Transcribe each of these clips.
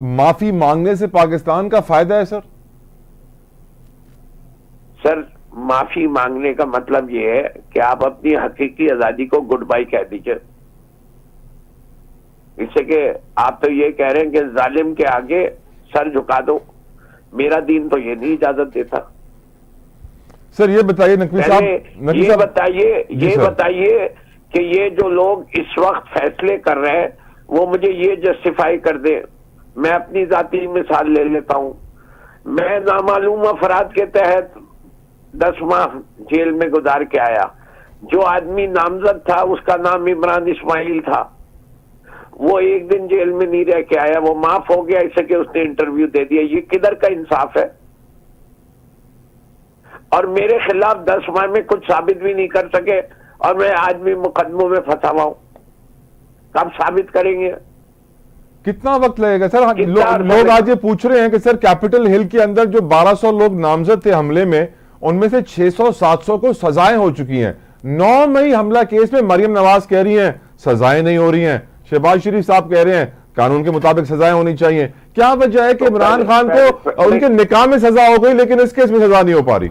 معافی مانگنے سے پاکستان کا فائدہ ہے سر؟ سر معافی مانگنے کا مطلب یہ ہے کہ آپ اپنی حقیقی آزادی کو گڈ بائی کہہ دیجئے. اس سے کہ آپ تو یہ کہہ رہے ہیں کہ ظالم کے آگے سر جھکا دو. میرا دین تو یہ نہیں اجازت دیتا. سر یہ بتائیے نقوی صاحب، یہ بتائیے کہ یہ جو لوگ اس وقت فیصلے کر رہے ہیں وہ مجھے یہ جسٹیفائی کر دیں. میں اپنی ذاتی مثال لے لیتا ہوں. میں نامعلوم افراد کے تحت 10 ماہ جیل میں گزار کے آیا. جو آدمی نامزد تھا اس کا نام عمران اسماعیل تھا. وہ ایک دن جیل میں نہیں رہ کے آیا، وہ معاف ہو گیا اسے کہ اس نے انٹرویو دے دیا. یہ کدھر کا انصاف ہے؟ اور میرے خلاف 10 ماہ میں کچھ ثابت بھی نہیں کر سکے اور میں آج بھی مقدموں میں پھنسا ہوا ہوں. کب ثابت کریں گے؟ کتنا وقت لگے گا سر؟ لوگ آج یہ پوچھ رہے ہیں کہ سر کیپٹل ہل کے اندر جو 1200 لوگ نامزد تھے حملے میں، ان میں سے 600-700 کو سزائیں ہو چکی ہیں. 9 مئی حملہ کیس میں مریم نواز کہہ رہی ہیں سزائیں نہیں ہو رہی ہیں. شہباز شریف صاحب کہہ رہے ہیں قانون کے مطابق سزائیں ہونی چاہیے. کیا وجہ ہے کہ عمران خان کو ان کے نکاح میں سزا ہو گئی لیکن اس کیس میں سزا نہیں ہو پا رہی؟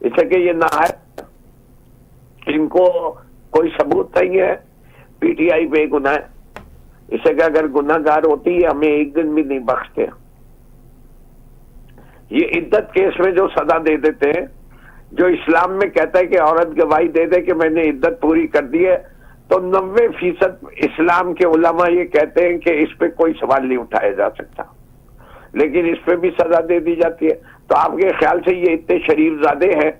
اس سے کہ یہ نہ ہے، ان کو کوئی ثبوت نہیں ہے. پی ٹی آئی بے گناہ ہے. اس سے کہ اگر گناہ گار ہوتی ہے ہمیں ایک دن بھی نہیں بخشتے. یہ عدت کیس میں جو سزا دے دیتے ہیں، جو اسلام میں کہتا ہے کہ عورت گواہی دے دے کہ میں نے عدت پوری کر دی ہے، تو 90% اسلام کے علماء یہ کہتے ہیں کہ اس پہ کوئی سوال نہیں اٹھایا جا سکتا، لیکن اس پہ بھی سزا دے دی جاتی ہے. تو آپ کے خیال سے یہ اتنے شریف زادے ہیں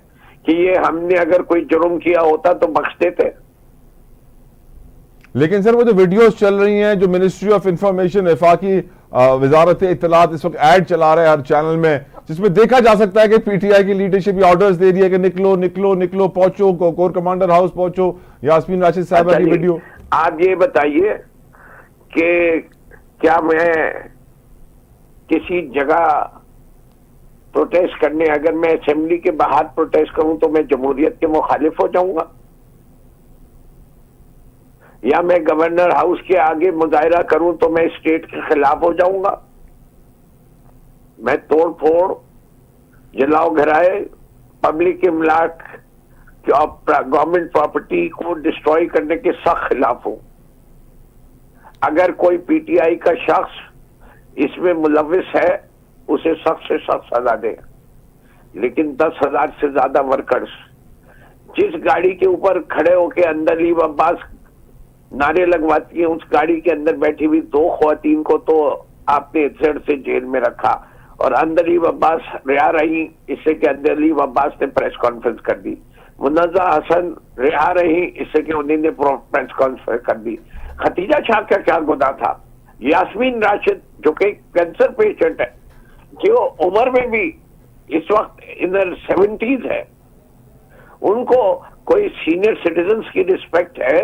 کہ یہ ہم نے اگر کوئی جرم کیا ہوتا تو بخشتے تھے؟ لیکن سر وہ جو ویڈیوز چل رہی ہیں، جو منسٹری آف انفارمیشن، وفاقی وزارت اطلاعات اس وقت ایڈ چلا رہے ہیں ہر چینل میں، جس میں دیکھا جا سکتا ہے کہ پی ٹی آئی کی لیڈرشپ یہ آرڈرز دے دیا کہ نکلو نکلو نکلو، پہنچو کور کمانڈر ہاؤس پہنچو. یاسمین راشد صاحبہ کی ویڈیو. آپ یہ بتائیے کہ کیا میں کسی جگہ پروٹیسٹ کرنے، اگر میں اسمبلی کے باہر پروٹیسٹ کروں تو میں جمہوریت کے مخالف ہو جاؤں گا؟ یا میں گورنر ہاؤس کے آگے مظاہرہ کروں تو میں اسٹیٹ کے خلاف ہو جاؤں گا؟ میں توڑ پھوڑ، جلاؤ گھرائے، پبلک املاک، گورنمنٹ پراپرٹی کو ڈسٹروئی کرنے کے سخت خلاف ہوں. اگر کوئی پی ٹی آئی کا شخص اس میں ملوث ہے اسے سخت سے سخت سزا دے. لیکن 10,000 سے زیادہ ورکرز جس گاڑی کے اوپر کھڑے ہو کے اندلیب عباس نعرے لگواتی ہیں، اس گاڑی کے اندر بیٹھی ہوئی 2 خواتین کو تو آپ نے زر سے جیل میں رکھا اور اندلیب عباس رہا رہی. اس سے کہ اندلیب عباس نے پریس کانفرنس کر دی. منزہ حسن رہا رہی اس سے کہ انہیں نے پریس کانفرنس کر دی. ختیجہ شاہ کا کیا گناہ تھا؟ یاسمین راشد جو کہ کینسر پیشنٹ ہے، جو عمر میں بھی اس وقت انر 70s ہے، ان کو کوئی سینئر سٹیزنز کی رسپیکٹ ہے؟